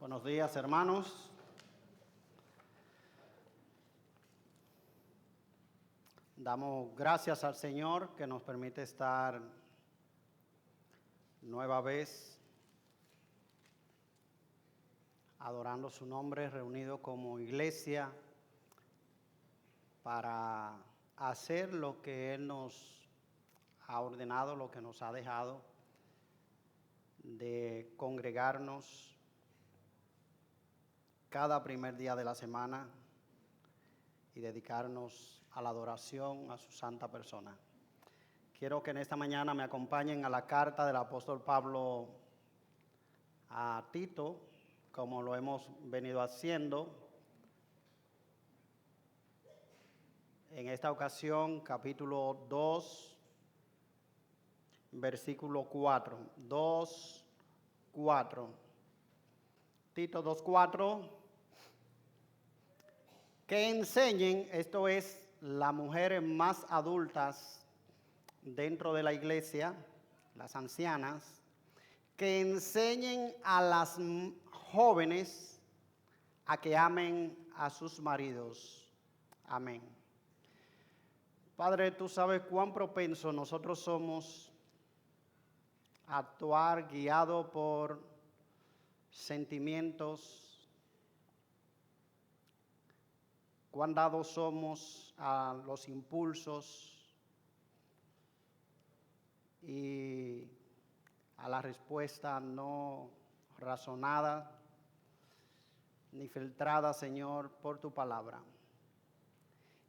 Buenos días, hermanos. Damos gracias al Señor que nos permite estar nueva vez adorando su nombre, reunido como iglesia para hacer lo que Él nos ha ordenado, lo que nos ha dejado, de congregarnos cada primer día de la semana y dedicarnos a la adoración a su santa persona. Quiero que en esta mañana me acompañen a la carta del apóstol Pablo a Tito, como lo hemos venido haciendo. En esta ocasión, capítulo 2, versículo 4. 2:4. Tito 2:4. Que enseñen, esto es, las mujeres más adultas dentro de la iglesia, las ancianas, que enseñen a las jóvenes a que amen a sus maridos. Amén. Padre, tú sabes cuán propensos nosotros somos a actuar guiado por sentimientos, cuán dados somos a los impulsos y a la respuesta no razonada ni filtrada, Señor, por tu palabra.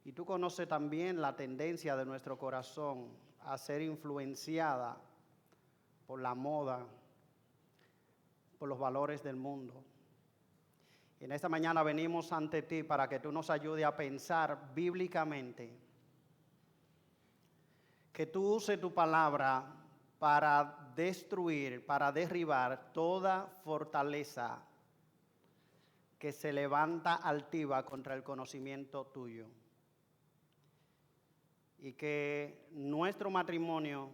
Y tú conoces también la tendencia de nuestro corazón a ser influenciada por la moda, por los valores del mundo. Y en esta mañana venimos ante ti para que tú nos ayudes a pensar bíblicamente, que tú uses tu palabra para destruir, para derribar toda fortaleza que se levanta altiva contra el conocimiento tuyo. Y que nuestro matrimonio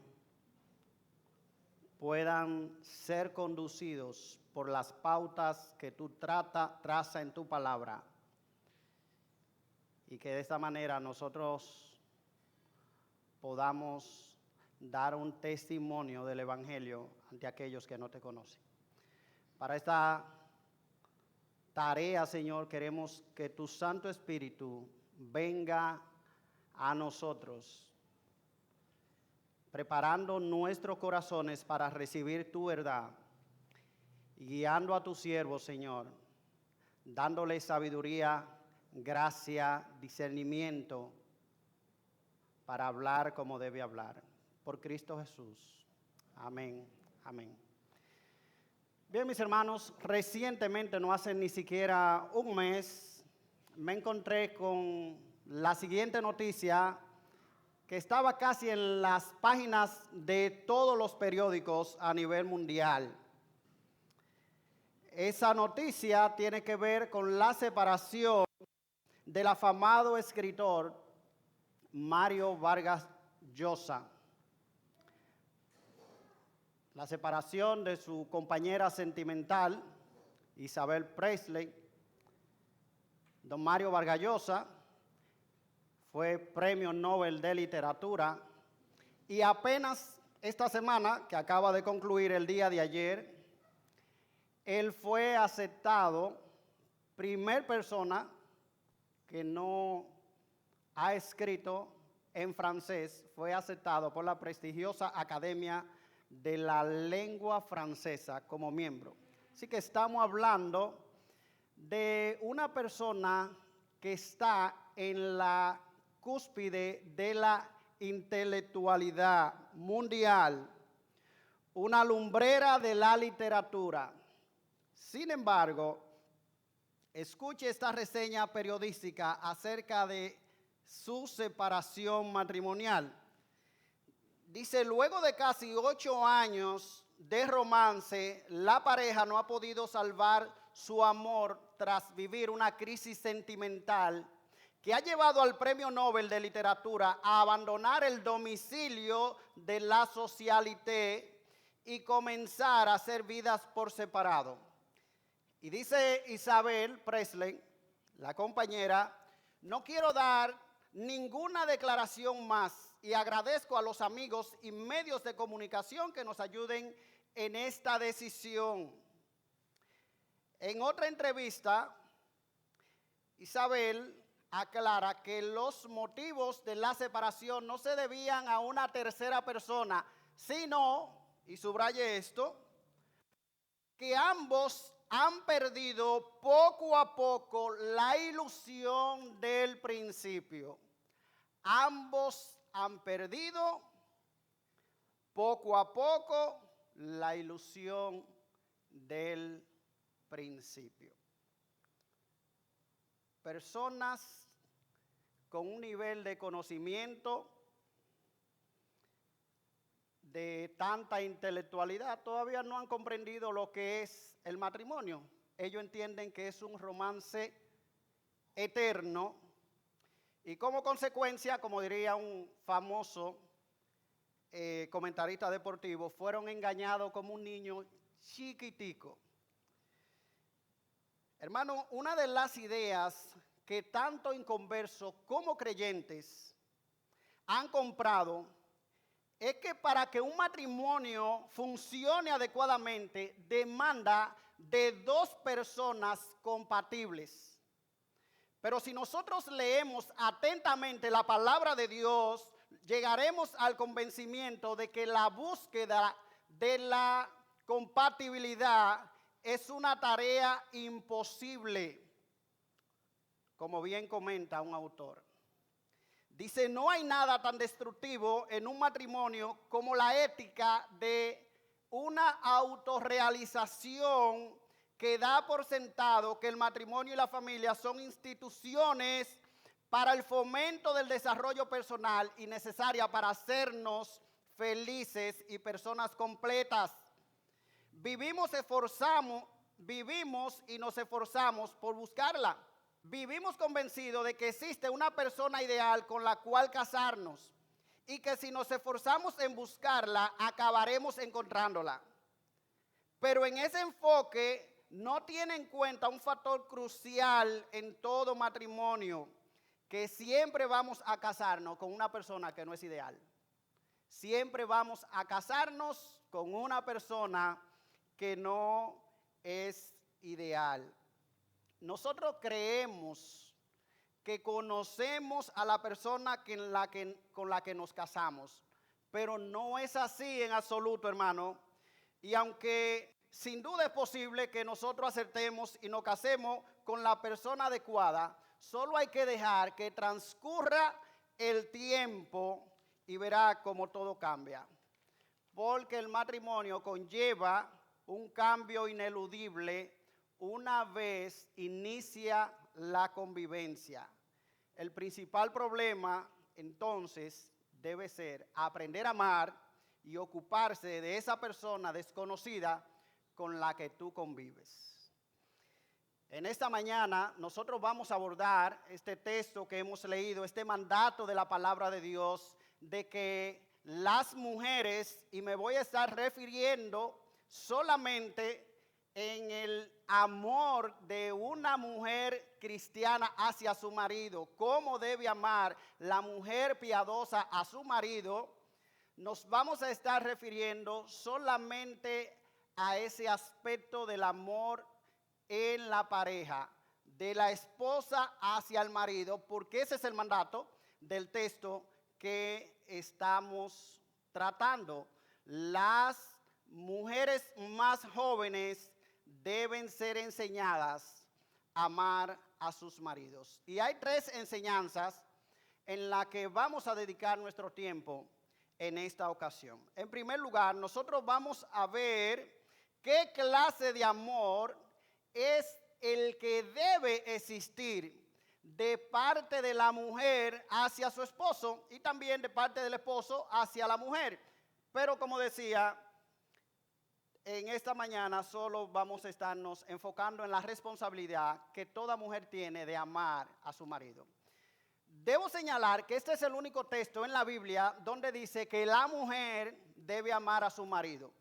puedan ser conducidos por las pautas que tú traza en tu palabra. Y que de esta manera nosotros podamos dar un testimonio del Evangelio ante aquellos que no te conocen. Para esta tarea, Señor, queremos que tu Santo Espíritu venga a nosotros, preparando nuestros corazones para recibir tu verdad, y guiando a tu siervo, Señor, dándole sabiduría, gracia, discernimiento para hablar como debe hablar. Por Cristo Jesús. Amén. Amén. Bien, mis hermanos, recientemente, no hace ni siquiera un mes, me encontré con la siguiente noticia que estaba casi en las páginas de todos los periódicos a nivel mundial. Esa noticia tiene que ver con la separación del afamado escritor Mario Vargas Llosa. La separación de su compañera sentimental, Isabel Presley. Don Mario Vargas Llosa fue Premio Nobel de Literatura y apenas esta semana, que acaba de concluir el día de ayer, él fue aceptado, primer persona que no ha escrito en francés, fue aceptado por la prestigiosa Academia de la Lengua Francesa como miembro. Así que estamos hablando de una persona que está en la cúspide de la intelectualidad mundial, una lumbrera de la literatura. Sin embargo, escuche esta reseña periodística acerca de su separación matrimonial. Dice, luego de casi 8 años de romance, la pareja no ha podido salvar su amor tras vivir una crisis sentimental que ha llevado al Premio Nobel de Literatura a abandonar el domicilio de la socialité y comenzar a hacer vidas por separado. Y dice Isabel Presley, la compañera, no quiero dar ninguna declaración más y agradezco a los amigos y medios de comunicación que nos ayuden en esta decisión. En otra entrevista, Isabel aclara que los motivos de la separación no se debían a una tercera persona, sino, y subraye esto, que ambos han perdido poco a poco la ilusión del principio. Ambos han perdido poco a poco la ilusión del principio. Personas con un nivel de conocimiento, de tanta intelectualidad, todavía no han comprendido lo que es el matrimonio. Ellos entienden que es un romance eterno y como consecuencia, como diría un famoso comentarista deportivo, fueron engañados como un niño chiquitico. Hermano, una de las ideas que tanto inconversos como creyentes han comprado es que para que un matrimonio funcione adecuadamente demanda de dos personas compatibles. Pero si nosotros leemos atentamente la palabra de Dios, llegaremos al convencimiento de que la búsqueda de la compatibilidad es una tarea imposible, como bien comenta un autor. Dice, no hay nada tan destructivo en un matrimonio como la ética de una autorrealización que da por sentado que el matrimonio y la familia son instituciones para el fomento del desarrollo personal y necesaria para hacernos felices y personas completas. Vivimos y nos esforzamos por buscarla. Vivimos convencidos de que existe una persona ideal con la cual casarnos y que si nos esforzamos en buscarla, acabaremos encontrándola. Pero en ese enfoque no tiene en cuenta un factor crucial en todo matrimonio, que siempre vamos a casarnos con una persona que no es ideal. Siempre vamos a casarnos con una persona que no es ideal. Nosotros creemos que conocemos a la persona con la que nos casamos, pero no es así en absoluto, hermano. Y aunque sin duda es posible que nosotros acertemos y nos casemos con la persona adecuada, solo hay que dejar que transcurra el tiempo y verá cómo todo cambia. Porque el matrimonio conlleva un cambio ineludible una vez inicia la convivencia. El principal problema, entonces, debe ser aprender a amar y ocuparse de esa persona desconocida con la que tú convives. En esta mañana nosotros vamos a abordar este texto que hemos leído, este mandato de la palabra de Dios, de que las mujeres, y me voy a estar refiriendo solamente en el amor de una mujer cristiana hacia su marido, cómo debe amar la mujer piadosa a su marido, nos vamos a estar refiriendo solamente a ese aspecto del amor en la pareja, de la esposa hacia el marido, porque ese es el mandato del texto que estamos tratando. Las mujeres más jóvenes deben ser enseñadas a amar a sus maridos. Y hay tres enseñanzas en las que vamos a dedicar nuestro tiempo en esta ocasión. En primer lugar, nosotros vamos a ver qué clase de amor es el que debe existir de parte de la mujer hacia su esposo y también de parte del esposo hacia la mujer. Pero como decía, en esta mañana solo vamos a estarnos enfocando en la responsabilidad que toda mujer tiene de amar a su marido. Debo señalar que este es el único texto en la Biblia donde dice que la mujer debe amar a su marido.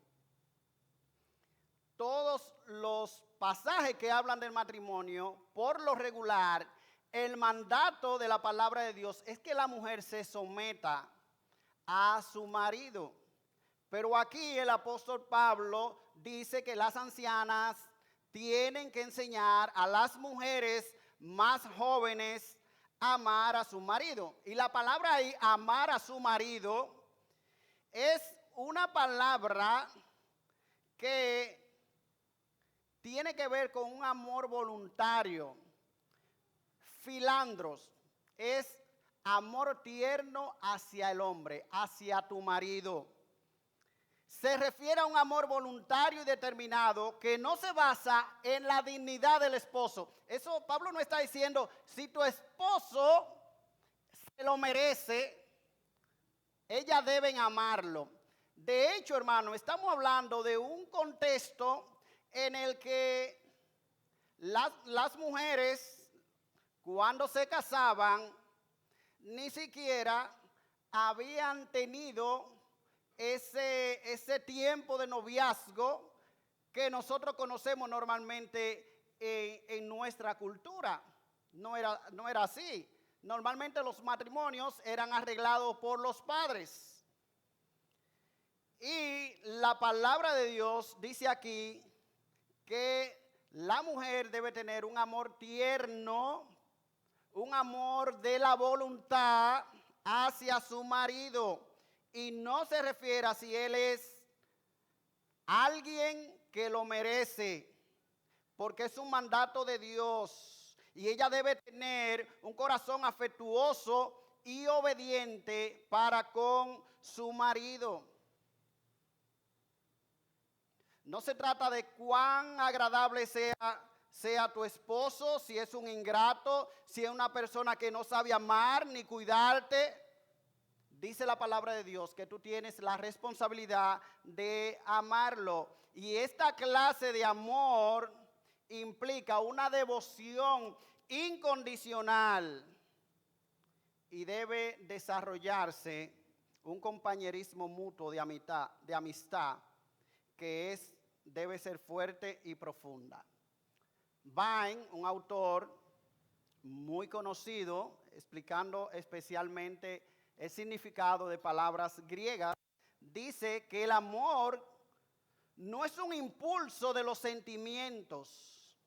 todos los pasajes que hablan del matrimonio, por lo regular, el mandato de la palabra de Dios es que la mujer se someta a su marido. Pero aquí el apóstol Pablo dice que las ancianas tienen que enseñar a las mujeres más jóvenes a amar a su marido. Y la palabra ahí, amar a su marido, es una palabra que tiene que ver con un amor voluntario. Filandros es amor tierno hacia el hombre, hacia tu marido. Se refiere a un amor voluntario y determinado que no se basa en la dignidad del esposo. Eso Pablo no está diciendo, si tu esposo se lo merece, ellas deben amarlo. De hecho, hermano, estamos hablando de un contexto en el que las mujeres, cuando se casaban, ni siquiera habían tenido ese tiempo de noviazgo que nosotros conocemos normalmente en nuestra cultura. No era así. Normalmente los matrimonios eran arreglados por los padres. Y la palabra de Dios dice aquí que la mujer debe tener un amor tierno, un amor de la voluntad hacia su marido. Y no se refiere a si él es alguien que lo merece, porque es un mandato de Dios. Y ella debe tener un corazón afectuoso y obediente para con su marido. No se trata de cuán agradable sea tu esposo, si es un ingrato, si es una persona que no sabe amar ni cuidarte. Dice la palabra de Dios que tú tienes la responsabilidad de amarlo. Y esta clase de amor implica una devoción incondicional y debe desarrollarse un compañerismo mutuo de amistad que debe ser fuerte y profunda. Vine, un autor muy conocido, explicando especialmente el significado de palabras griegas, dice que el amor no es un impulso de los sentimientos,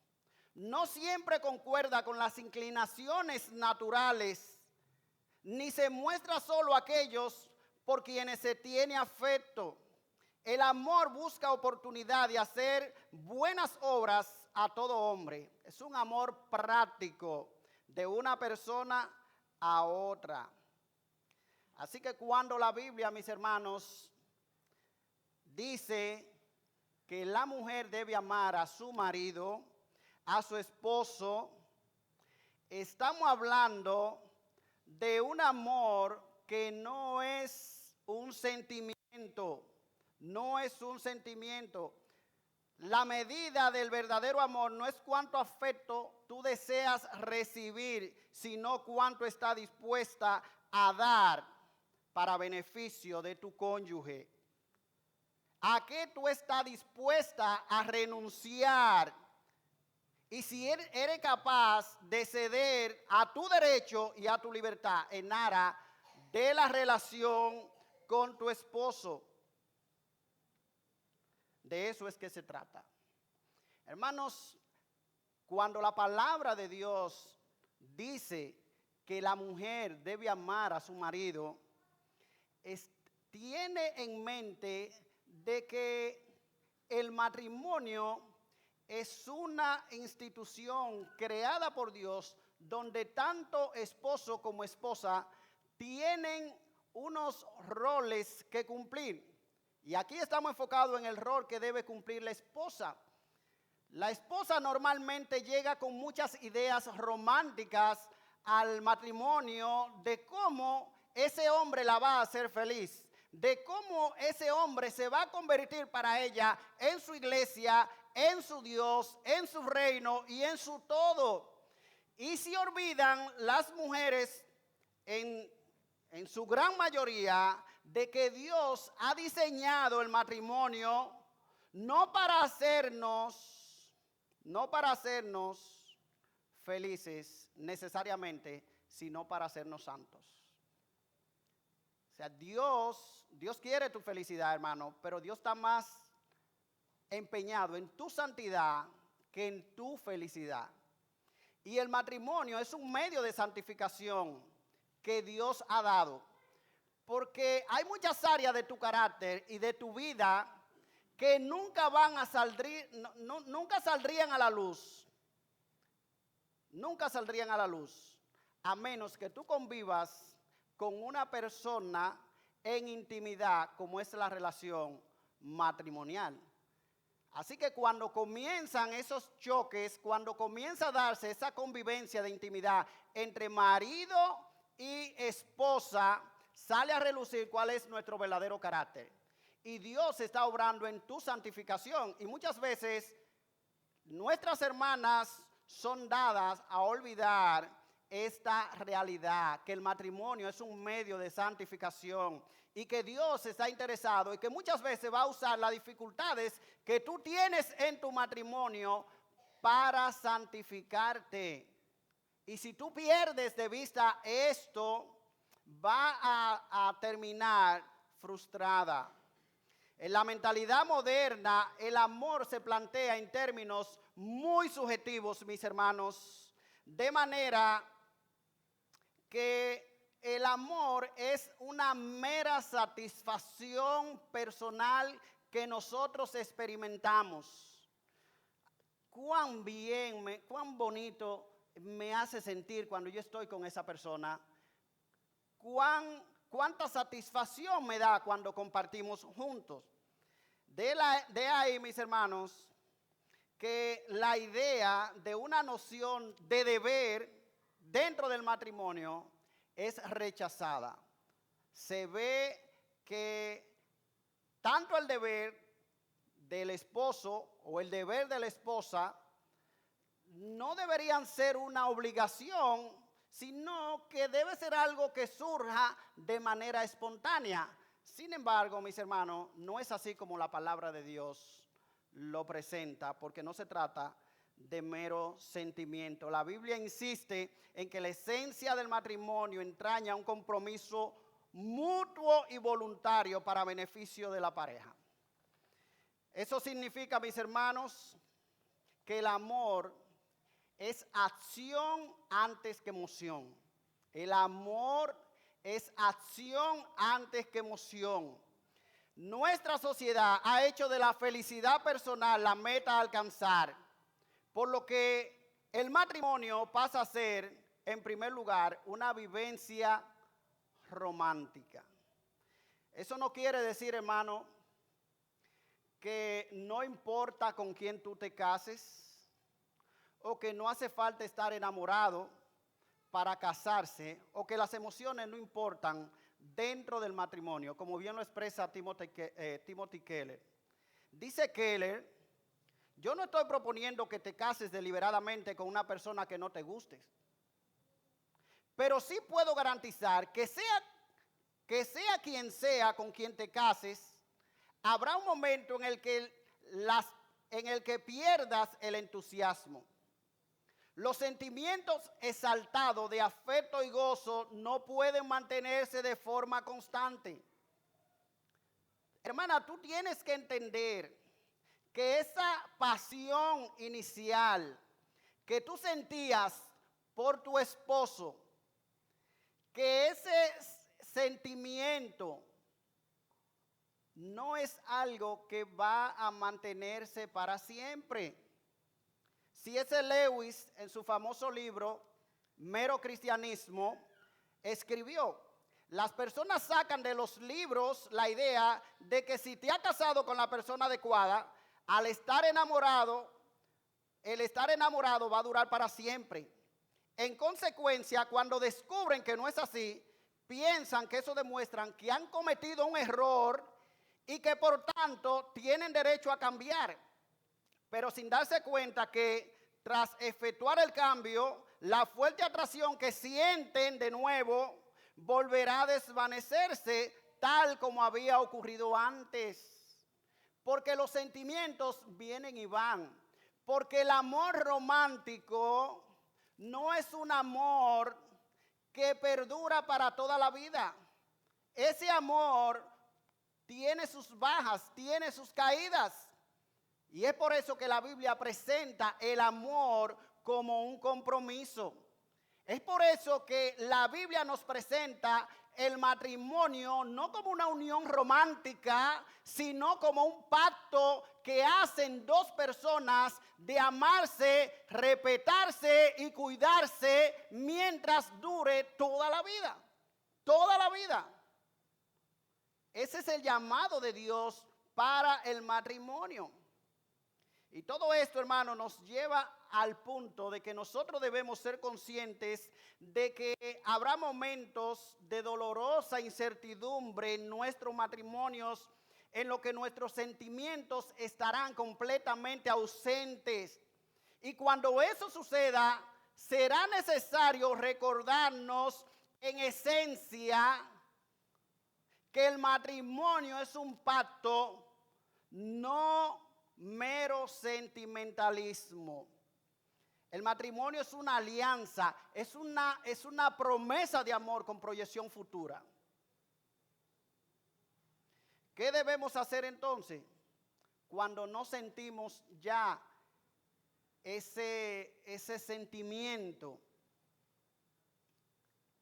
no siempre concuerda con las inclinaciones naturales, ni se muestra solo a aquellos por quienes se tiene afecto. El amor busca oportunidad de hacer buenas obras a todo hombre. Es un amor práctico de una persona a otra. Así que cuando la Biblia, mis hermanos, dice que la mujer debe amar a su marido, a su esposo, estamos hablando de un amor que no es un sentimiento. No es un sentimiento. La medida del verdadero amor no es cuánto afecto tú deseas recibir, sino cuánto está dispuesta a dar para beneficio de tu cónyuge. ¿A qué tú estás dispuesta a renunciar? Y si eres capaz de ceder a tu derecho y a tu libertad en aras de la relación con tu esposo. De eso es que se trata. Hermanos, cuando la palabra de Dios dice que la mujer debe amar a su marido, tiene en mente de que el matrimonio es una institución creada por Dios donde tanto esposo como esposa tienen unos roles que cumplir. Y aquí estamos enfocados en el rol que debe cumplir la esposa. La esposa normalmente llega con muchas ideas románticas al matrimonio de cómo ese hombre la va a hacer feliz, de cómo ese hombre se va a convertir para ella en su iglesia, en su Dios, en su reino y en su todo. Y se olvidan las mujeres en su gran mayoría de que Dios ha diseñado el matrimonio no para hacernos felices necesariamente, sino para hacernos santos. O sea, Dios quiere tu felicidad, hermano, pero Dios está más empeñado en tu santidad que en tu felicidad. Y el matrimonio es un medio de santificación que Dios ha dado. Porque hay muchas áreas de tu carácter y de tu vida que nunca van a salir, nunca saldrían a la luz. Nunca saldrían a la luz, a menos que tú convivas con una persona en intimidad, como es la relación matrimonial. Así que cuando comienzan esos choques, cuando comienza a darse esa convivencia de intimidad entre marido y esposa, sale a relucir cuál es nuestro verdadero carácter. Y Dios está obrando en tu santificación. Y muchas veces nuestras hermanas son dadas a olvidar esta realidad, que el matrimonio es un medio de santificación y que Dios está interesado y que muchas veces va a usar las dificultades que tú tienes en tu matrimonio para santificarte. Y si tú pierdes de vista esto, va a terminar frustrada. En la mentalidad moderna, el amor se plantea en términos muy subjetivos, mis hermanos, de manera que el amor es una mera satisfacción personal que nosotros experimentamos. Cuán bien, cuán bonito me hace sentir cuando yo estoy con esa persona. Cuánta satisfacción me da cuando compartimos juntos. De ahí, mis hermanos, que la idea de una noción de deber dentro del matrimonio es rechazada. Se ve que tanto el deber del esposo o el deber de la esposa no deberían ser una obligación, sino que debe ser algo que surja de manera espontánea. Sin embargo, mis hermanos, no es así como la palabra de Dios lo presenta, porque no se trata de mero sentimiento. La Biblia insiste en que la esencia del matrimonio entraña un compromiso mutuo y voluntario para beneficio de la pareja. Eso significa, mis hermanos, que el amor es acción antes que emoción. El amor es acción antes que emoción. Nuestra sociedad ha hecho de la felicidad personal la meta a alcanzar, por lo que el matrimonio pasa a ser, en primer lugar, una vivencia romántica. Eso no quiere decir, hermano, que no importa con quién tú te cases, o que no hace falta estar enamorado para casarse, o que las emociones no importan dentro del matrimonio, como bien lo expresa Timothy Keller. Dice Keller: yo no estoy proponiendo que te cases deliberadamente con una persona que no te guste, pero sí puedo garantizar que sea quien sea con quien te cases, habrá un momento en el que pierdas el entusiasmo. Los sentimientos exaltados de afecto y gozo no pueden mantenerse de forma constante. Hermana, tú tienes que entender que esa pasión inicial que tú sentías por tu esposo, que ese sentimiento no es algo que va a mantenerse para siempre. C.S. Lewis, en su famoso libro Mero Cristianismo, escribió: las personas sacan de los libros la idea de que si te has casado con la persona adecuada, el estar enamorado va a durar para siempre. En consecuencia, cuando descubren que no es así, piensan que eso demuestra que han cometido un error y que por tanto tienen derecho a cambiar, pero sin darse cuenta que tras efectuar el cambio, la fuerte atracción que sienten de nuevo volverá a desvanecerse tal como había ocurrido antes. porque los sentimientos vienen y van, porque el amor romántico no es un amor que perdura para toda la vida. Ese amor tiene sus bajas, tiene sus caídas. Y es por eso que la Biblia presenta el amor como un compromiso. Es por eso que la Biblia nos presenta el matrimonio no como una unión romántica, sino como un pacto que hacen dos personas de amarse, respetarse y cuidarse mientras dure toda la vida. Toda la vida. Ese es el llamado de Dios para el matrimonio. Y todo esto, hermano, nos lleva al punto de que nosotros debemos ser conscientes de que habrá momentos de dolorosa incertidumbre en nuestros matrimonios, en lo que nuestros sentimientos estarán completamente ausentes. Y cuando eso suceda, será necesario recordarnos en esencia que el matrimonio es un pacto, no mero sentimentalismo. El matrimonio es una alianza, es una promesa de amor con proyección futura. ¿Qué debemos hacer entonces cuando no sentimos ya ese sentimiento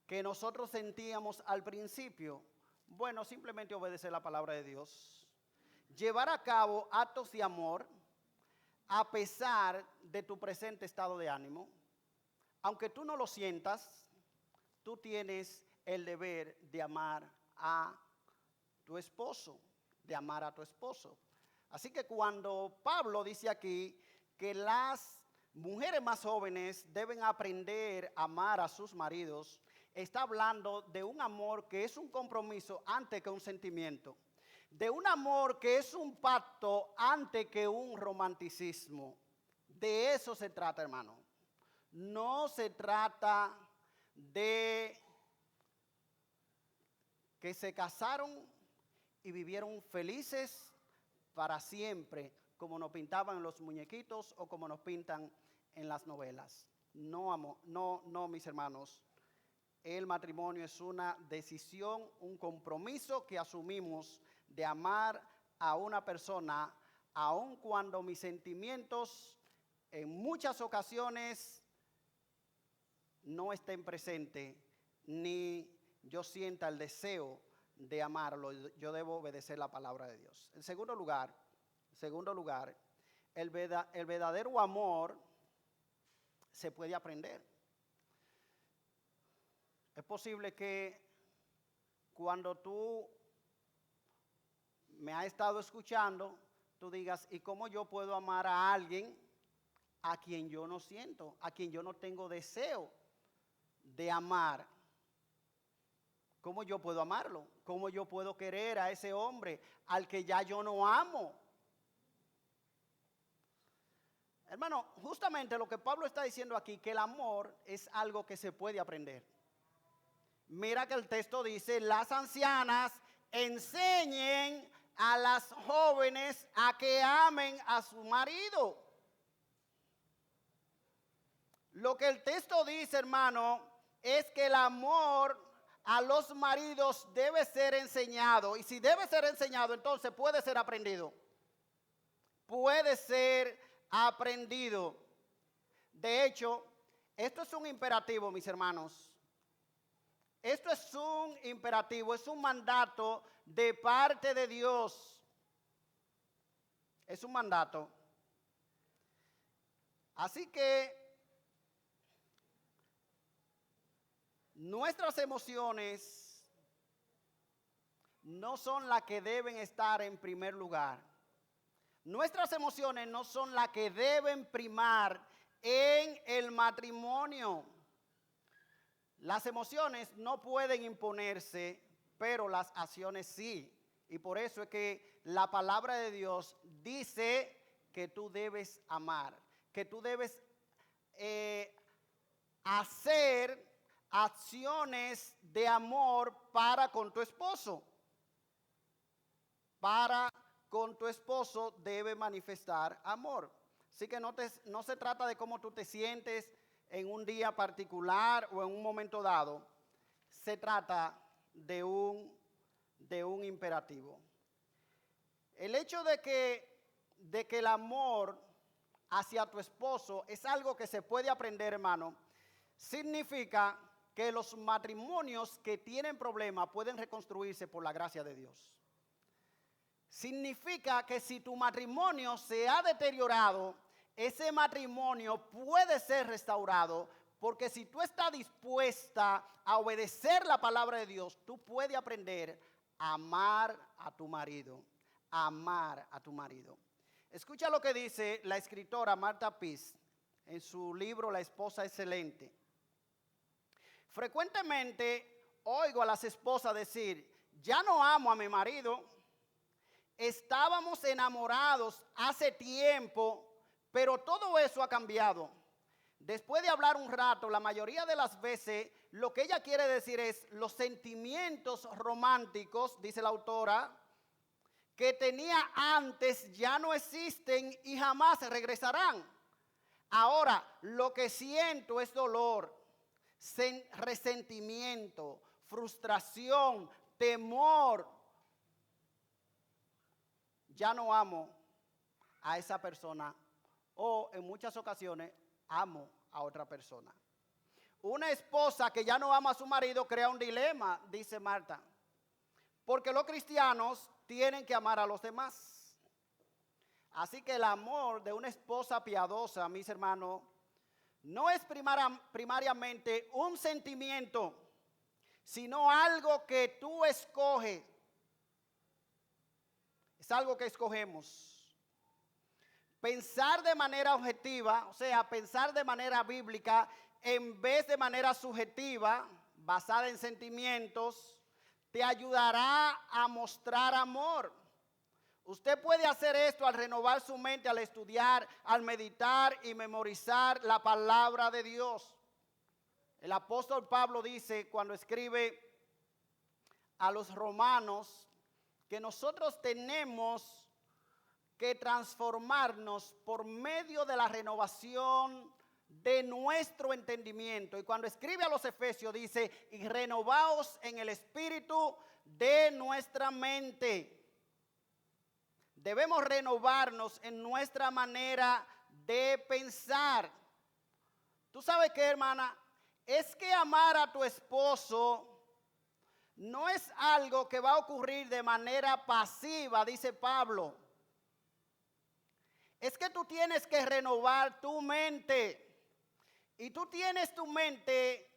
que nosotros sentíamos al principio? Bueno, simplemente obedecer la palabra de Dios. Llevar a cabo actos de amor a pesar de tu presente estado de ánimo. Aunque tú no lo sientas, tú tienes el deber de amar a tu esposo, de amar a tu esposo. Así que cuando Pablo dice aquí que las mujeres más jóvenes deben aprender a amar a sus maridos, está hablando de un amor que es un compromiso antes que un sentimiento. De un amor que es un pacto antes que un romanticismo. De eso se trata, hermano. No se trata de que se casaron y vivieron felices para siempre, como nos pintaban en los muñequitos o como nos pintan en las novelas. No, mis hermanos. El matrimonio es una decisión, un compromiso que asumimos de amar a una persona, aun cuando mis sentimientos en muchas ocasiones no estén presentes, ni yo sienta el deseo de amarlo. Yo debo obedecer la palabra de Dios. En segundo lugar, el verdadero amor se puede aprender. Es posible que cuando tú me has estado escuchando, tú digas, ¿y cómo yo puedo amar a alguien a quien yo no siento, a quien yo no tengo deseo de amar? ¿Cómo yo puedo amarlo? ¿Cómo yo puedo querer a ese hombre al que ya yo no amo? Hermano, justamente lo que Pablo está diciendo aquí, que el amor es algo que se puede aprender. Mira que el texto dice, las ancianas enseñen a las jóvenes a que amen a su marido. Lo que el texto dice, hermano, es que el amor a los maridos debe ser enseñado. Y si debe ser enseñado, entonces puede ser aprendido. Puede ser aprendido. De hecho, esto es un imperativo, mis hermanos. Esto es un imperativo, es un mandato de parte de Dios. Es un mandato. Así que nuestras emociones no son las que deben estar en primer lugar. Nuestras emociones no son las que deben primar en el matrimonio. Las emociones no pueden imponerse, pero las acciones sí. Y por eso es que la palabra de Dios dice que tú debes amar, que tú debes hacer acciones de amor para con tu esposo, para con tu esposo debe manifestar amor. Así que no se trata de cómo tú te sientes en un día particular o en un momento dado. Se trata de un imperativo. El hecho de que el amor hacia tu esposo es algo que se puede aprender, hermano, significa que los matrimonios que tienen problemas pueden reconstruirse por la gracia de Dios. Significa que si tu matrimonio se ha deteriorado, ese matrimonio puede ser restaurado, porque si tú estás dispuesta a obedecer la palabra de Dios, tú puedes aprender a amar a tu marido, amar a tu marido. Escucha lo que dice la escritora Martha Pease en su libro La esposa excelente. Frecuentemente oigo a las esposas decir: ya no amo a mi marido, estábamos enamorados hace tiempo, pero todo eso ha cambiado. Después de hablar un rato, la mayoría de las veces lo que ella quiere decir es: los sentimientos románticos, dice la autora, que tenía antes ya no existen y jamás regresarán. Ahora lo que siento es dolor, resentimiento, frustración, temor. Ya no amo a esa persona, o en muchas ocasiones amo a otra persona. Una esposa que ya no ama a su marido crea un dilema, dice Marta, porque los cristianos tienen que amar a los demás. Así que el amor de una esposa piadosa, mis hermanos, no es primariamente un sentimiento, sino algo que tú escoges. Es algo que escogemos. Pensar de manera objetiva, o sea, pensar de manera bíblica, en vez de manera subjetiva, basada en sentimientos, te ayudará a mostrar amor. Usted puede hacer esto al renovar su mente, al estudiar, al meditar y memorizar la palabra de Dios. El apóstol Pablo dice cuando escribe a los romanos que nosotros tenemos que transformarnos por medio de la renovación de nuestro entendimiento. Y cuando escribe a los Efesios dice: y renovaos en el espíritu de nuestra mente. Debemos renovarnos en nuestra manera de pensar. ¿Tú sabes qué, hermana? Es que amar a tu esposo no es algo que va a ocurrir de manera pasiva, dice Pablo. Es que tú tienes que renovar tu mente. Y tú tienes tu mente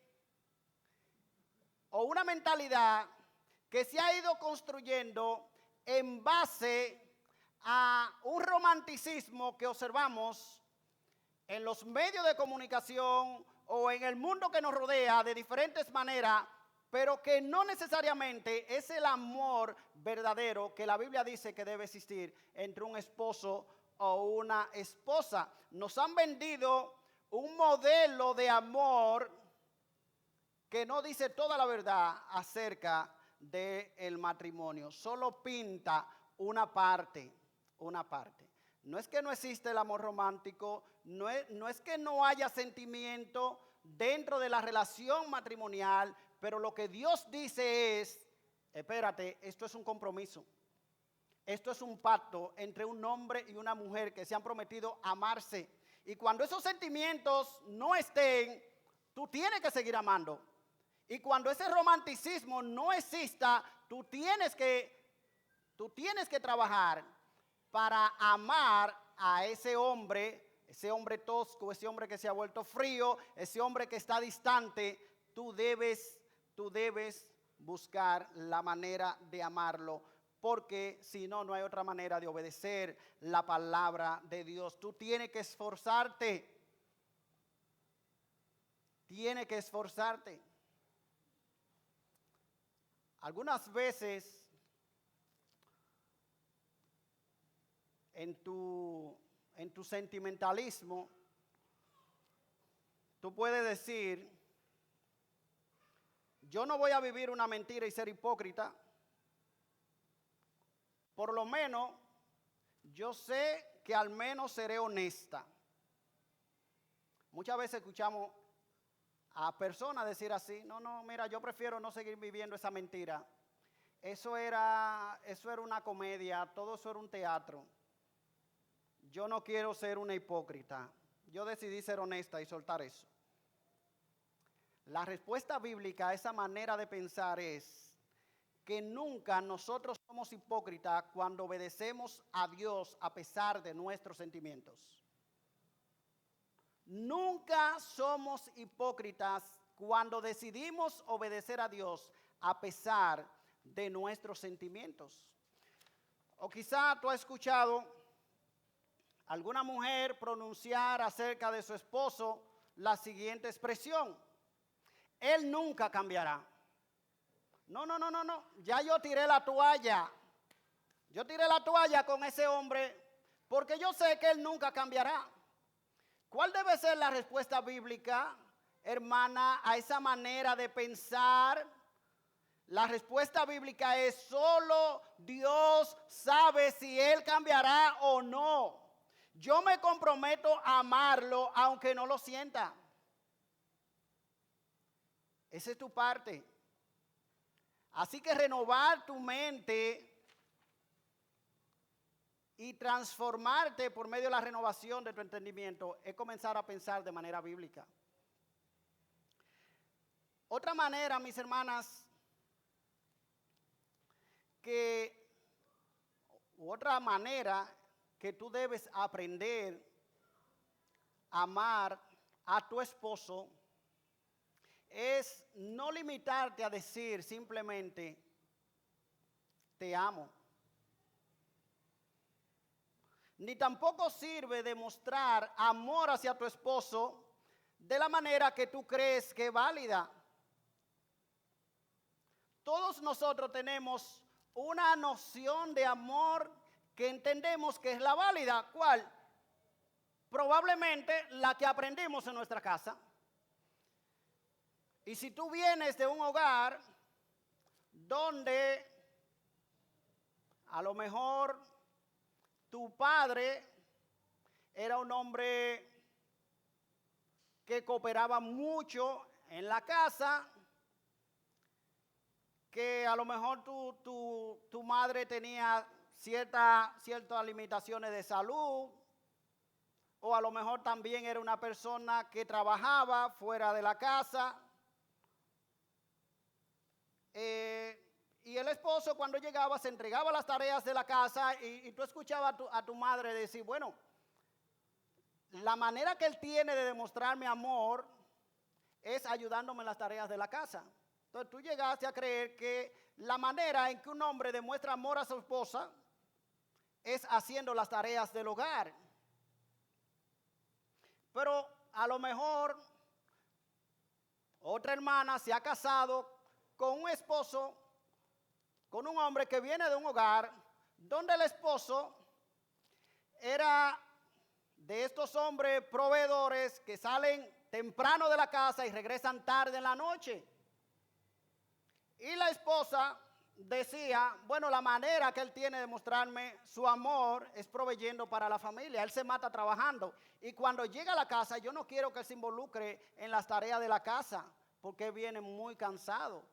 o una mentalidad que se ha ido construyendo en base a un romanticismo que observamos en los medios de comunicación o en el mundo que nos rodea de diferentes maneras, pero que no necesariamente es el amor verdadero que la Biblia dice que debe existir entre un esposo o una esposa. Nos han vendido un modelo de amor que no dice toda la verdad acerca del matrimonio, solo pinta una parte. No es que no existe el amor romántico, no es que no haya sentimiento dentro de la relación matrimonial, pero lo que Dios dice es: espérate, esto es un compromiso. Esto es un pacto entre un hombre y una mujer que se han prometido amarse. Y cuando esos sentimientos no estén, tú tienes que seguir amando. Y cuando ese romanticismo no exista, tú tienes que trabajar para amar a ese hombre tosco, ese hombre que se ha vuelto frío, ese hombre que está distante. Tú debes buscar la manera de amarlo, porque si no, no hay otra manera de obedecer la palabra de Dios. Tú tienes que esforzarte. Algunas veces en tu sentimentalismo, tú puedes decir: yo no voy a vivir una mentira y ser hipócrita. Por lo menos yo sé que al menos seré honesta. Muchas veces escuchamos a personas decir así, no, mira, yo prefiero no seguir viviendo esa mentira. Eso era una comedia, todo eso era un teatro. Yo no quiero ser una hipócrita. Yo decidí ser honesta y soltar eso. La respuesta bíblica a esa manera de pensar es que nunca nosotros somos hipócritas cuando obedecemos a Dios a pesar de nuestros sentimientos. Nunca somos hipócritas cuando decidimos obedecer a Dios a pesar de nuestros sentimientos. O quizá tú has escuchado alguna mujer pronunciar acerca de su esposo la siguiente expresión: él nunca cambiará. No, ya yo tiré la toalla. Yo tiré la toalla con ese hombre porque yo sé que él nunca cambiará. ¿Cuál debe ser la respuesta bíblica, hermana, a esa manera de pensar? La respuesta bíblica es: solo Dios sabe si él cambiará o no. Yo me comprometo a amarlo aunque no lo sienta. Esa es tu parte. Así que renovar tu mente y transformarte por medio de la renovación de tu entendimiento es comenzar a pensar de manera bíblica. Otra manera, mis hermanas, otra manera que tú debes aprender a amar a tu esposo es no limitarte a decir simplemente te amo. Ni tampoco sirve demostrar amor hacia tu esposo de la manera que tú crees que es válida. Todos nosotros tenemos una noción de amor que entendemos que es la válida. ¿Cuál? Probablemente la que aprendimos en nuestra casa. Y si tú vienes de un hogar donde a lo mejor tu padre era un hombre que cooperaba mucho en la casa, que a lo mejor tu madre tenía ciertas limitaciones de salud, o a lo mejor también era una persona que trabajaba fuera de la casa. Y el esposo, cuando llegaba, se entregaba las tareas de la casa y tú escuchabas a tu madre decir: bueno, la manera que él tiene de demostrarme amor es ayudándome en las tareas de la casa. Entonces tú llegaste a creer que la manera en que un hombre demuestra amor a su esposa es haciendo las tareas del hogar. Pero a lo mejor otra hermana se ha casado con un esposo, con un hombre que viene de un hogar donde el esposo era de estos hombres proveedores que salen temprano de la casa y regresan tarde en la noche. Y la esposa decía: bueno, la manera que él tiene de mostrarme su amor es proveyendo para la familia. Él se mata trabajando. Y cuando llega a la casa, yo no quiero que él se involucre en las tareas de la casa, porque viene muy cansado.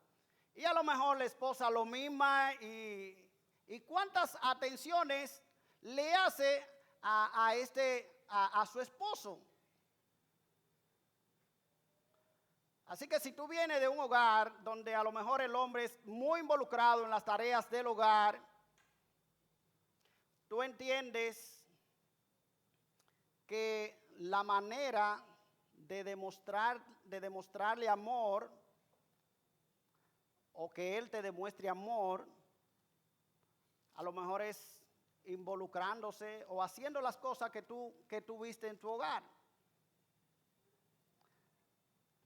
Y a lo mejor la esposa lo misma, y cuántas atenciones le hace a su esposo. Así que si tú vienes de un hogar donde a lo mejor el hombre es muy involucrado en las tareas del hogar, tú entiendes que la manera de demostrarle amor, o que él te demuestre amor, a lo mejor es involucrándose o haciendo las cosas que tú viste en tu hogar.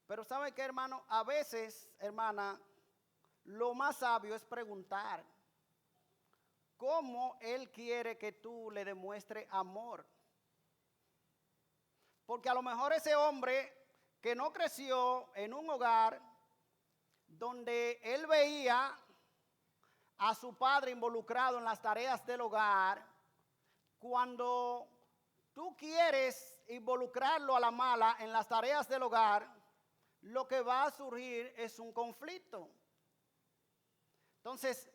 Pero ¿sabe qué, hermano? A veces, hermana, lo más sabio es preguntar cómo él quiere que tú le demuestres amor. Porque a lo mejor ese hombre que no creció en un hogar donde él veía a su padre involucrado en las tareas del hogar, cuando tú quieres involucrarlo a la mala en las tareas del hogar, lo que va a surgir es un conflicto. Entonces,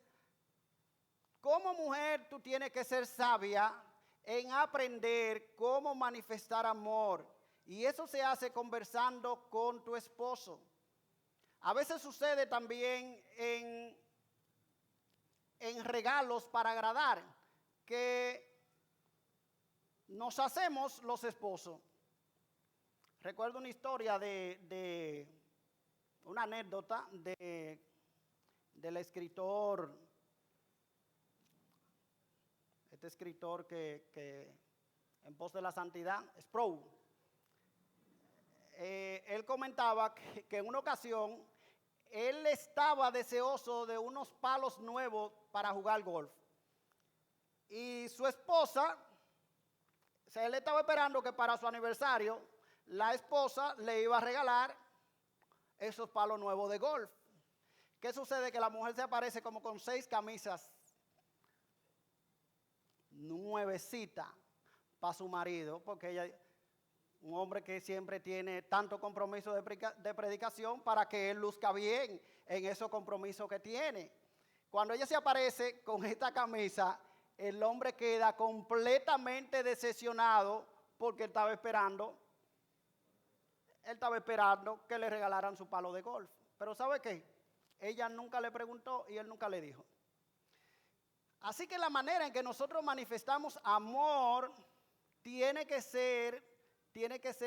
como mujer tú tienes que ser sabia en aprender cómo manifestar amor. Y eso se hace conversando con tu esposo. A veces sucede también en regalos para agradar, que nos hacemos los esposos. Recuerdo una historia una anécdota del escritor, este escritor que en pos de la santidad, Sproul. Él comentaba que en una ocasión él estaba deseoso de unos palos nuevos para jugar golf. Y su esposa, o sea, él estaba esperando que para su aniversario la esposa le iba a regalar esos palos nuevos de golf. ¿Qué sucede? Que la mujer se aparece como con 6 camisas nuevecitas para su marido, porque ella, un hombre que siempre tiene tanto compromiso de predicación para que él luzca bien en esos compromisos que tiene. Cuando ella se aparece con esta camisa, el hombre queda completamente decepcionado porque él estaba esperando que le regalaran su palo de golf. Pero ¿sabe qué? Ella nunca le preguntó y él nunca le dijo. Así que la manera en que nosotros manifestamos amor tiene que ser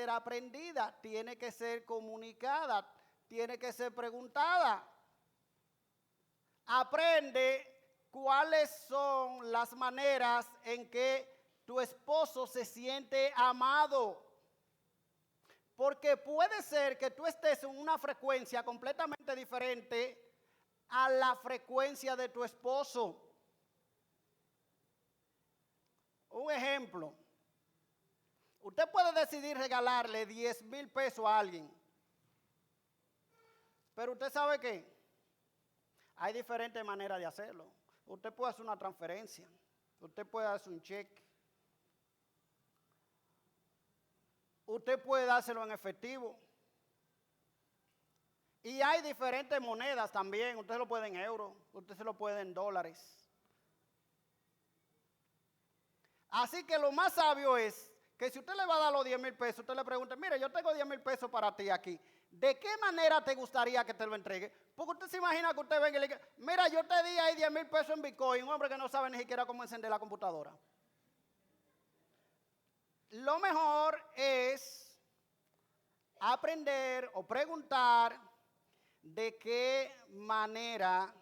aprendida, tiene que ser comunicada, tiene que ser preguntada. Aprende cuáles son las maneras en que tu esposo se siente amado. Porque puede ser que tú estés en una frecuencia completamente diferente a la frecuencia de tu esposo. Un ejemplo. Usted puede decidir regalarle 10,000 pesos a alguien. Pero usted sabe que hay diferentes maneras de hacerlo. Usted puede hacer una transferencia. Usted puede hacer un cheque. Usted puede dárselo en efectivo. Y hay diferentes monedas también. Usted se lo puede en euros. Usted se lo puede en dólares. Así que lo más sabio es que si usted le va a dar los 10,000 pesos, usted le pregunta, mire, yo tengo 10,000 pesos para ti aquí. ¿De qué manera te gustaría que te lo entregue? Porque usted se imagina que usted venga y le diga, mira, yo te di ahí 10,000 pesos en Bitcoin, un hombre que no sabe ni siquiera cómo encender la computadora. Lo mejor es aprender o preguntar de qué manera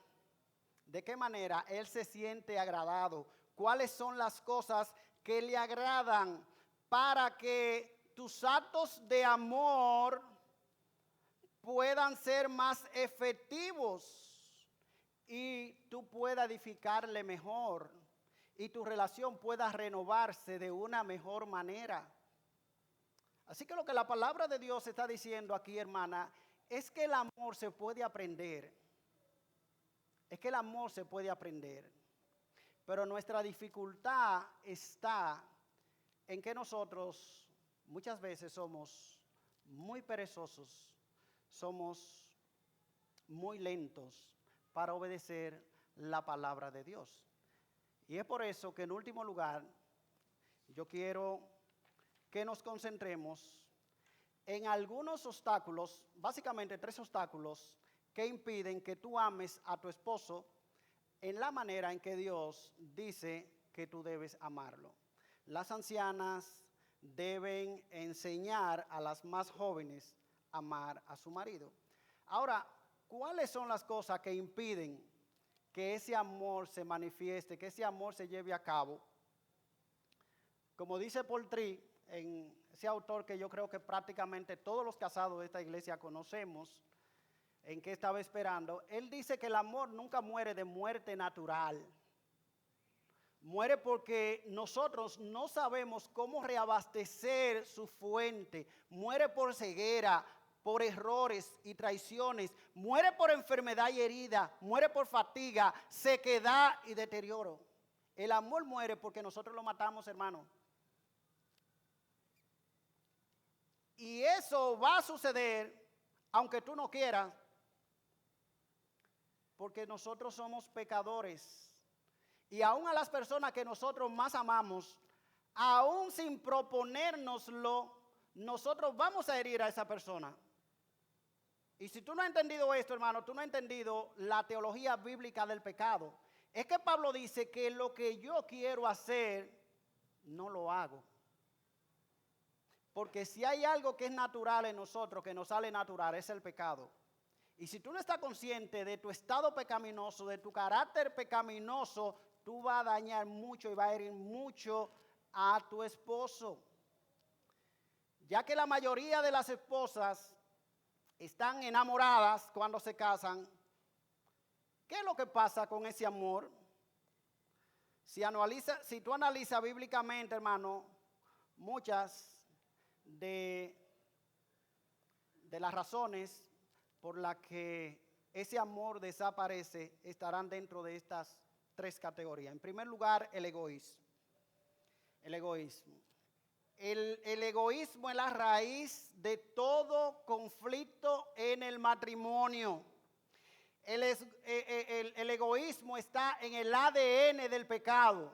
él se siente agradado. ¿Cuáles son las cosas que le agradan para que tus actos de amor puedan ser más efectivos y tú puedas edificarle mejor y tu relación pueda renovarse de una mejor manera? Así que lo que la palabra de Dios está diciendo aquí, hermana, es que el amor se puede aprender. Es que el amor se puede aprender. Pero nuestra dificultad está en que nosotros muchas veces somos muy perezosos, somos muy lentos para obedecer la palabra de Dios. Y es por eso que en último lugar, yo quiero que nos concentremos en algunos obstáculos, básicamente 3 obstáculos que impiden que tú ames a tu esposo en la manera en que Dios dice que tú debes amarlo. Las ancianas deben enseñar a las más jóvenes a amar a su marido. Ahora, ¿cuáles son las cosas que impiden que ese amor se manifieste, que ese amor se lleve a cabo? Como dice Paul Tripp, en ese autor que yo creo que prácticamente todos los casados de esta iglesia conocemos, en qué estaba esperando, él dice que el amor nunca muere de muerte natural. Muere porque nosotros no sabemos cómo reabastecer su fuente. Muere por ceguera, por errores y traiciones. Muere por enfermedad y herida. Muere por fatiga, sequedad y deterioro. El amor muere porque nosotros lo matamos, hermano. Y eso va a suceder, aunque tú no quieras, porque nosotros somos pecadores. Y aún a las personas que nosotros más amamos, aún sin proponérnoslo, nosotros vamos a herir a esa persona. Y si tú no has entendido esto, hermano, tú no has entendido la teología bíblica del pecado. Es que Pablo dice que lo que yo quiero hacer, no lo hago. Porque si hay algo que es natural en nosotros, que nos sale natural, es el pecado. Y si tú no estás consciente de tu estado pecaminoso, de tu carácter pecaminoso, tú vas a dañar mucho y vas a herir mucho a tu esposo. Ya que la mayoría de las esposas están enamoradas cuando se casan, ¿qué es lo que pasa con ese amor? Si tú analizas bíblicamente, hermano, muchas de las razones por las que ese amor desaparece estarán dentro de estas tres categorías. En primer lugar, el egoísmo. El egoísmo. El egoísmo es la raíz de todo conflicto en el matrimonio. El egoísmo está en el ADN del pecado.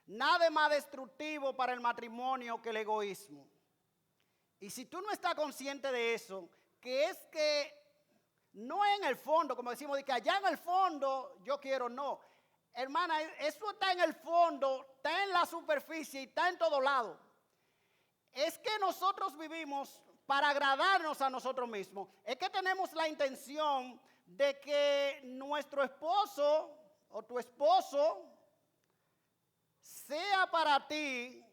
Nada es más destructivo para el matrimonio que el egoísmo. Y si tú no estás consciente de eso, que es que no en el fondo, como decimos, de que allá en el fondo yo quiero, no. Hermana, eso está en el fondo, está en la superficie y está en todo lado. Es que nosotros vivimos para agradarnos a nosotros mismos. Es que tenemos la intención de que nuestro esposo o tu esposo sea para ti.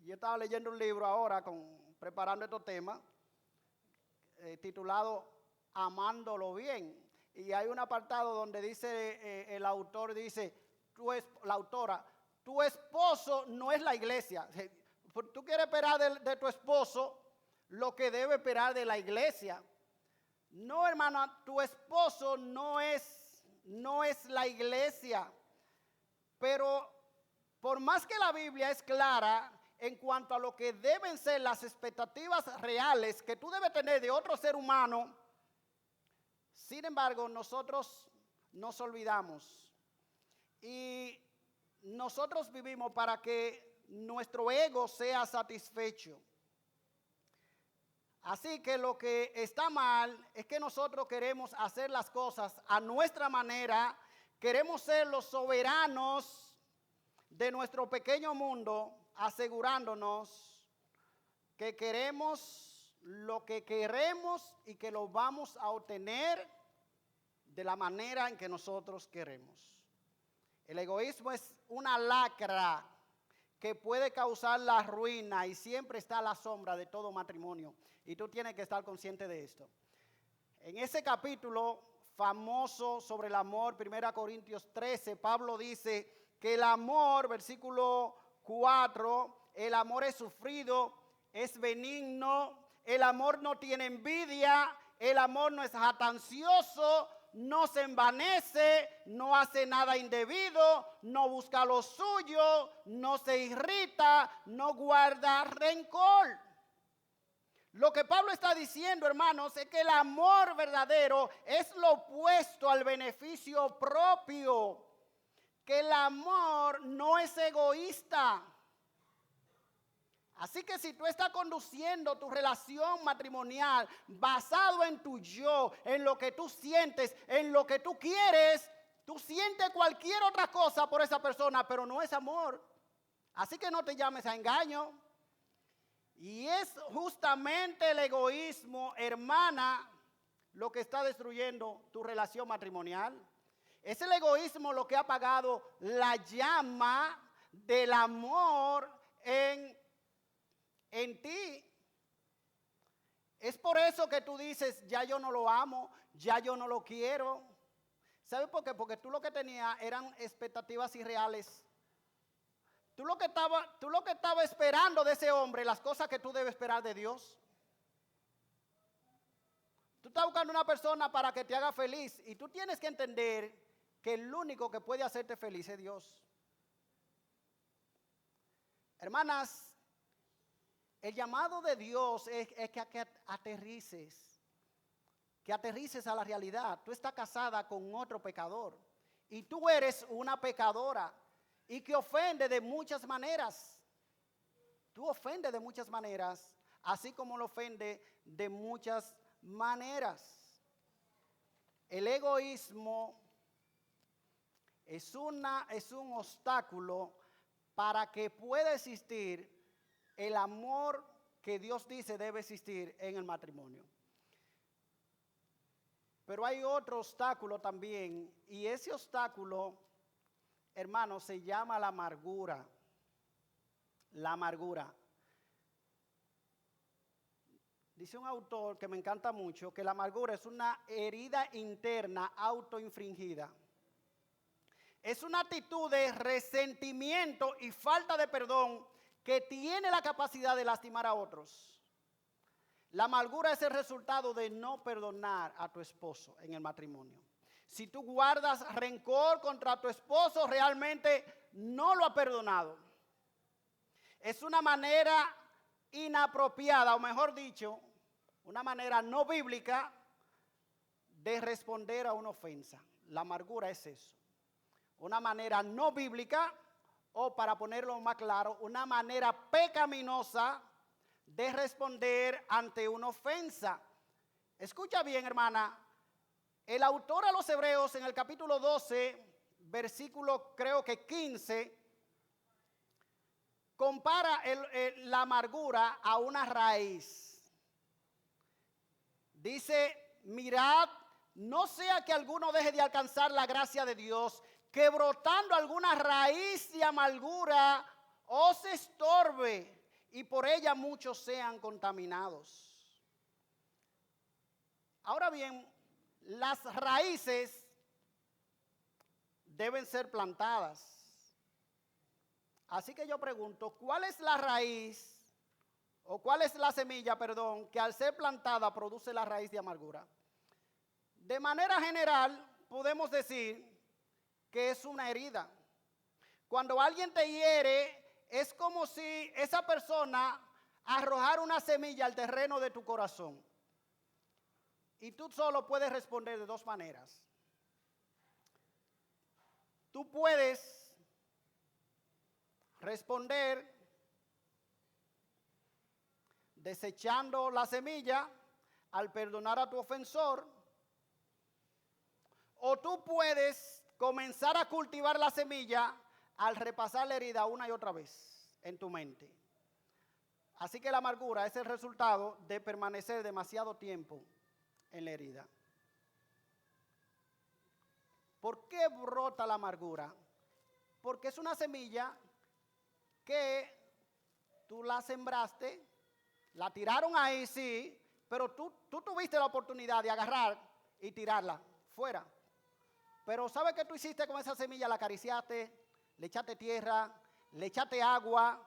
Yo estaba leyendo un libro ahora preparando estos temas titulado Amándolo Bien. Y hay un apartado donde dice, el autor dice, la autora, tu esposo no es la iglesia. Tú quieres esperar de tu esposo lo que debe esperar de la iglesia. No, hermana, tu esposo no es la iglesia. Pero por más que la Biblia es clara en cuanto a lo que deben ser las expectativas reales que tú debes tener de otro ser humano, sin embargo, nosotros nos olvidamos y nosotros vivimos para que nuestro ego sea satisfecho. Así que lo que está mal es que nosotros queremos hacer las cosas a nuestra manera, queremos ser los soberanos de nuestro pequeño mundo, asegurándonos que queremos lo que queremos y que lo vamos a obtener de la manera en que nosotros queremos. El egoísmo es una lacra que puede causar la ruina y siempre está a la sombra de todo matrimonio. Y tú tienes que estar consciente de esto. En ese capítulo famoso sobre el amor, 1 Corintios 13, Pablo dice que el amor, versículo 4, el amor es sufrido, es benigno, el amor no tiene envidia, el amor no es jactancioso, no se envanece, no hace nada indebido, no busca lo suyo, no se irrita, no guarda rencor. Lo que Pablo está diciendo, hermanos, es que el amor verdadero es lo opuesto al beneficio propio, que el amor no es egoísta. Así que si tú estás conduciendo tu relación matrimonial basado en tu yo, en lo que tú sientes, en lo que tú quieres, tú sientes cualquier otra cosa por esa persona, pero no es amor. Así que no te llames a engaño. Y es justamente el egoísmo, hermana, lo que está destruyendo tu relación matrimonial. Es el egoísmo lo que ha apagado la llama del amor en ti. Es por eso que tú dices, ya yo no lo amo, ya yo no lo quiero. ¿Sabes por qué? Porque tú lo que tenías eran expectativas irreales. Tú lo que estaba esperando de ese hombre, las cosas que tú debes esperar de Dios. Tú estás buscando una persona para que te haga feliz y tú tienes que entender que el único que puede hacerte feliz es Dios. Hermanas, el llamado de Dios es que aterrices a la realidad. Tú estás casada con otro pecador y tú eres una pecadora y que ofende de muchas maneras. Tú ofendes de muchas maneras, así como lo ofende de muchas maneras. El egoísmo es un obstáculo para que pueda existir el amor que Dios dice debe existir en el matrimonio. Pero hay otro obstáculo también, y ese obstáculo, hermano, se llama la amargura. La amargura. Dice un autor que me encanta mucho que la amargura es una herida interna autoinfringida. Es una actitud de resentimiento y falta de perdón que tiene la capacidad de lastimar a otros. La amargura es el resultado de no perdonar a tu esposo en el matrimonio. Si tú guardas rencor contra tu esposo, realmente no lo ha perdonado. Es una manera inapropiada, o mejor dicho, una manera no bíblica de responder a una ofensa. La amargura es eso. Una manera no bíblica, o para ponerlo más claro, una manera pecaminosa de responder ante una ofensa. Escucha bien, hermana. El autor a los Hebreos en el capítulo 12, versículo creo que 15, compara la amargura a una raíz. Dice, mirad, no sea que alguno deje de alcanzar la gracia de Dios, que brotando alguna raíz de amargura os estorbe y por ella muchos sean contaminados. Ahora bien, las raíces deben ser plantadas. Así que yo pregunto, ¿cuál es la raíz o cuál es la semilla, que al ser plantada produce la raíz de amargura? De manera general, podemos decir que es una herida. Cuando alguien te hiere, es como si esa persona arrojara una semilla al terreno de tu corazón. Y tú solo puedes responder de dos maneras. Tú puedes responder desechando la semilla al perdonar a tu ofensor, o tú puedes comenzar a cultivar la semilla al repasar la herida una y otra vez en tu mente. Así que la amargura es el resultado de permanecer demasiado tiempo en la herida. ¿Por qué brota la amargura? Porque es una semilla que tú la sembraste, la tiraron ahí, sí, pero tú tuviste la oportunidad de agarrar y tirarla fuera. Pero ¿sabes qué tú hiciste con esa semilla? La acariciaste, le echaste tierra, le echaste agua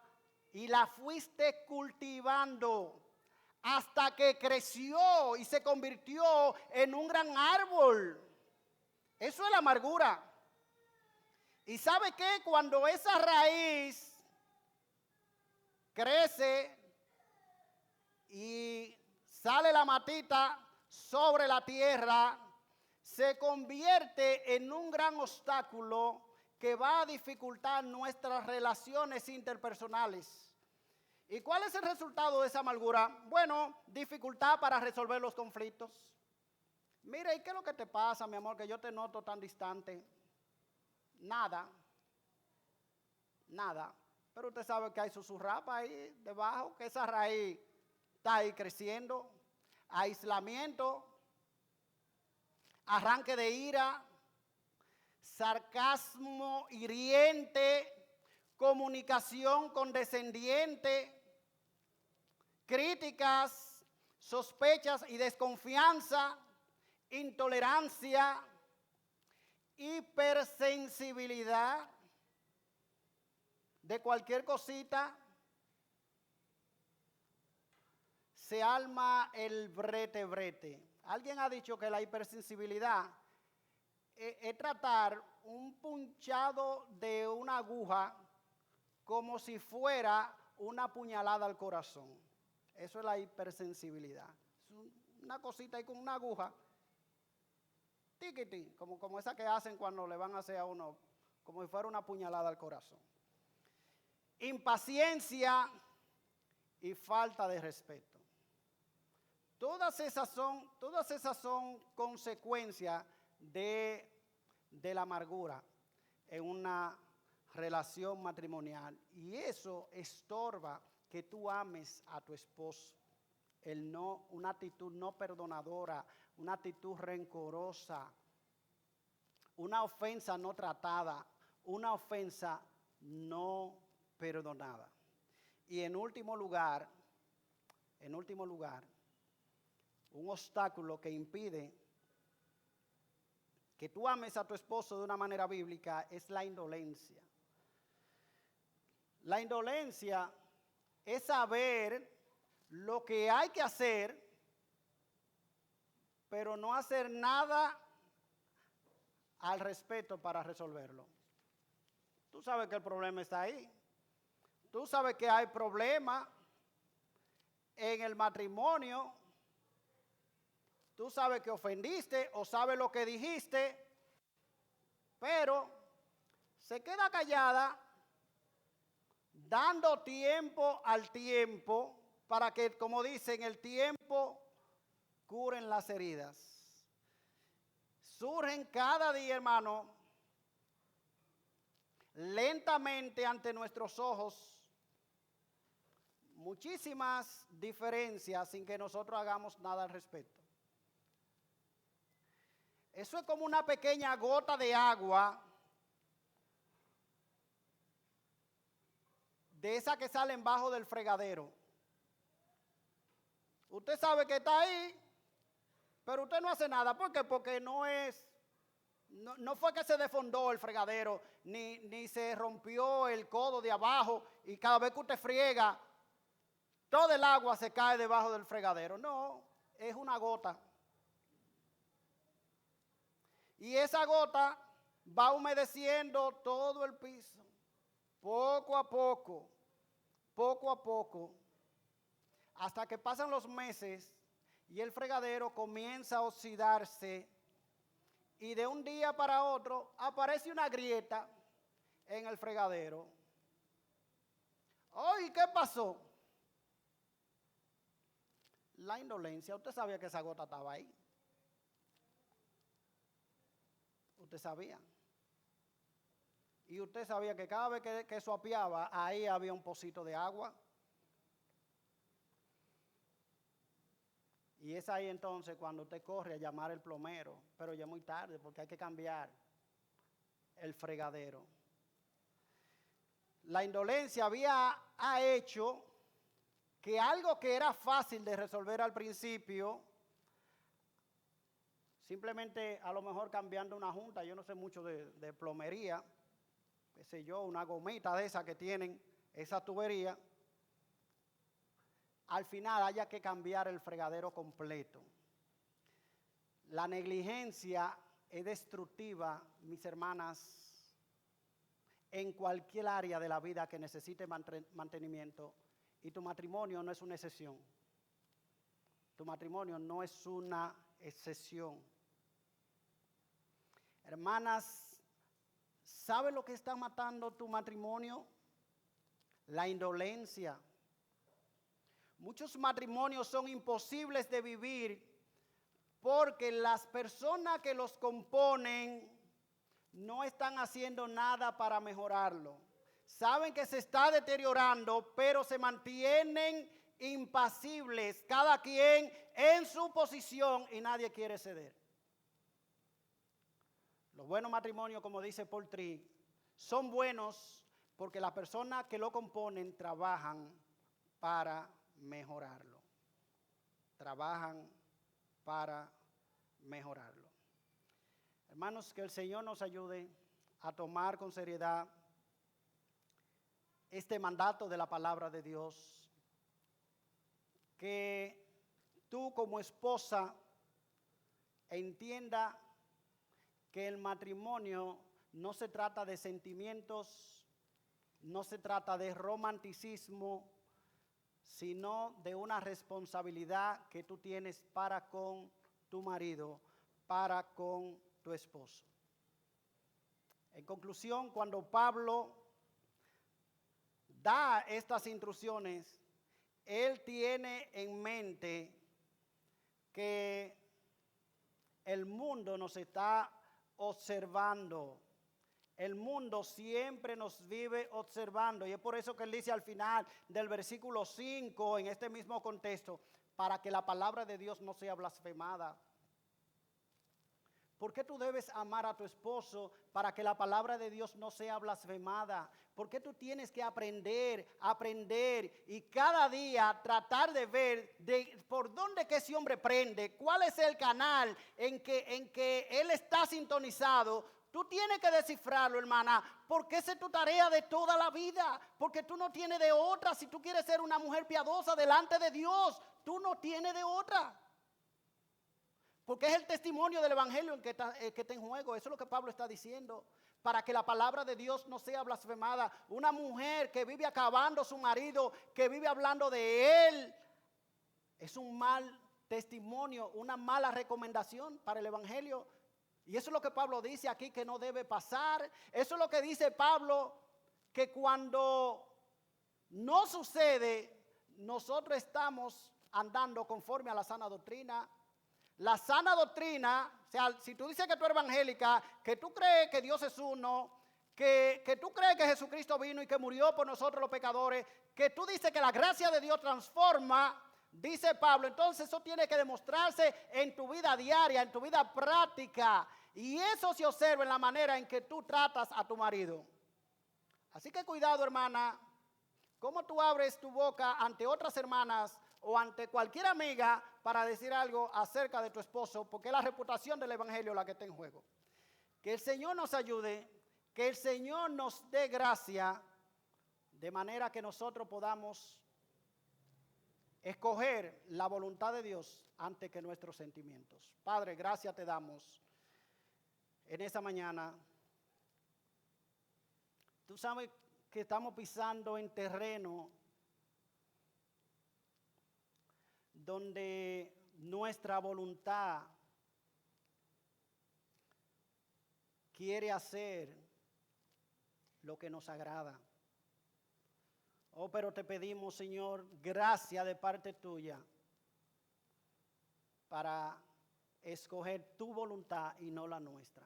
y la fuiste cultivando hasta que creció y se convirtió en un gran árbol. Eso es la amargura. ¿Y sabe qué? Cuando esa raíz crece y sale la matita sobre la tierra, se convierte en un gran obstáculo que va a dificultar nuestras relaciones interpersonales. ¿Y cuál es el resultado de esa amargura? Bueno, dificultad para resolver los conflictos. Mira, ¿y qué es lo que te pasa, mi amor, que yo te noto tan distante? Nada. Pero usted sabe que hay susurrapa ahí debajo, que esa raíz está ahí creciendo. Aislamiento, arranque de ira, sarcasmo hiriente, comunicación condescendiente, críticas, sospechas y desconfianza, intolerancia, hipersensibilidad de cualquier cosita. Se arma el brete. Alguien ha dicho que la hipersensibilidad es tratar un punchado de una aguja como si fuera una puñalada al corazón. Eso es la hipersensibilidad. Es una cosita ahí con una aguja, tiquiti, como esa que hacen cuando le van a hacer a uno, como si fuera una puñalada al corazón. Impaciencia y falta de respeto. Todas esas son consecuencias de la amargura en una relación matrimonial. Y eso estorba que tú ames a tu esposo. Una actitud no perdonadora, una actitud rencorosa, una ofensa no tratada, una ofensa no perdonada. Y en último lugar, un obstáculo que impide que tú ames a tu esposo de una manera bíblica es la indolencia. La indolencia es saber lo que hay que hacer, pero no hacer nada al respecto para resolverlo. Tú sabes que el problema está ahí. Tú sabes que hay problema en el matrimonio. Tú sabes que ofendiste o sabes lo que dijiste, pero se queda callada dando tiempo al tiempo para que, como dicen, el tiempo curen las heridas. Surgen cada día, hermano, lentamente ante nuestros ojos, muchísimas diferencias sin que nosotros hagamos nada al respecto. Eso es como una pequeña gota de agua, de esa que salen bajo del fregadero. Usted sabe que está ahí, pero usted no hace nada. ¿Por qué? Porque no fue que se desfondó el fregadero, ni se rompió el codo de abajo y cada vez que usted friega, todo el agua se cae debajo del fregadero. No, es una gota. Y esa gota va humedeciendo todo el piso, poco a poco, hasta que pasan los meses y el fregadero comienza a oxidarse y de un día para otro aparece una grieta en el fregadero. ¡Ay! ¿Qué pasó? La indolencia. Usted sabía que esa gota estaba ahí. Usted sabía. Y usted sabía que cada vez que suapiaba, ahí había un pocito de agua. Y es ahí entonces cuando usted corre a llamar al plomero, pero ya muy tarde porque hay que cambiar el fregadero. La indolencia ha hecho que algo que era fácil de resolver al principio, simplemente a lo mejor cambiando una junta, yo no sé mucho de plomería, qué sé yo, una gomita de esa que tienen, esa tubería, al final haya que cambiar el fregadero completo. La negligencia es destructiva, mis hermanas, en cualquier área de la vida que necesite mantenimiento, y tu matrimonio no es una excepción. Tu matrimonio no es una excepción. Hermanas, ¿sabe lo que está matando tu matrimonio? La indolencia. Muchos matrimonios son imposibles de vivir porque las personas que los componen no están haciendo nada para mejorarlo. Saben que se está deteriorando, pero se mantienen impasibles, cada quien en su posición y nadie quiere ceder. Los buenos matrimonios, como dice Paul Tripp, son buenos porque las personas que lo componen trabajan para mejorarlo. Trabajan para mejorarlo. Hermanos, que el Señor nos ayude a tomar con seriedad este mandato de la palabra de Dios, que tú como esposa entienda que el matrimonio no se trata de sentimientos, no se trata de romanticismo, sino de una responsabilidad que tú tienes para con tu marido, para con tu esposo. En conclusión, cuando Pablo da estas instrucciones, él tiene en mente que el mundo nos está observando. El mundo siempre nos vive observando, y es por eso que él dice al final del versículo 5, en este mismo contexto, para que la palabra de Dios no sea blasfemada. ¿Por qué tú debes amar a tu esposo para que la palabra de Dios no sea blasfemada? ¿Por qué tú tienes que aprender y cada día tratar de ver por dónde que ese hombre prende? ¿Cuál es el canal en que él está sintonizado? Tú tienes que descifrarlo, hermana, porque esa es tu tarea de toda la vida, porque tú no tienes de otra. Si tú quieres ser una mujer piadosa delante de Dios, tú no tienes de otra. Porque es el testimonio del evangelio el que está en juego. Eso es lo que Pablo está diciendo. Para que la palabra de Dios no sea blasfemada. Una mujer que vive acabando a su marido, que vive hablando de él, es un mal testimonio, una mala recomendación para el evangelio. Y eso es lo que Pablo dice aquí que no debe pasar. Eso es lo que dice Pablo, que cuando no sucede, nosotros estamos andando conforme a la sana doctrina. La sana doctrina, o sea, si tú dices que tú eres evangélica, que tú crees que Dios es uno, que tú crees que Jesucristo vino y que murió por nosotros los pecadores, que tú dices que la gracia de Dios transforma, dice Pablo, entonces eso tiene que demostrarse en tu vida diaria, en tu vida práctica. Y eso se observa en la manera en que tú tratas a tu marido. Así que cuidado, hermana, cómo tú abres tu boca ante otras hermanas o ante cualquier amiga para decir algo acerca de tu esposo, porque es la reputación del evangelio la que está en juego. Que el Señor nos ayude, que el Señor nos dé gracia, de manera que nosotros podamos escoger la voluntad de Dios antes que nuestros sentimientos. Padre, gracias te damos en esta mañana. Tú sabes que estamos pisando en terreno donde nuestra voluntad quiere hacer lo que nos agrada. Oh, pero te pedimos, Señor, gracia de parte tuya para escoger tu voluntad y no la nuestra.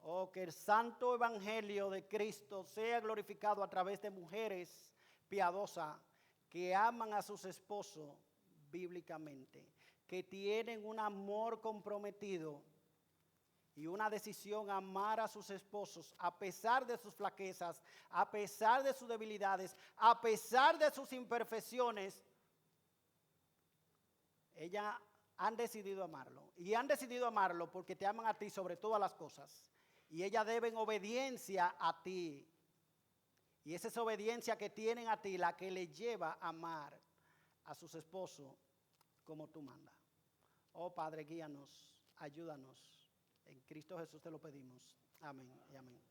Oh, que el santo evangelio de Cristo sea glorificado a través de mujeres piadosas que aman a sus esposos bíblicamente, que tienen un amor comprometido y una decisión a amar a sus esposos a pesar de sus flaquezas, a pesar de sus debilidades, a pesar de sus imperfecciones. Ellas han decidido amarlo y han decidido amarlo porque te aman a ti sobre todas las cosas y ellas deben obediencia a ti. Y esa es obediencia que tienen a ti la que les lleva a amar a sus esposos como tú mandas. Oh Padre, guíanos, ayúdanos. En Cristo Jesús te lo pedimos. Amén y amén.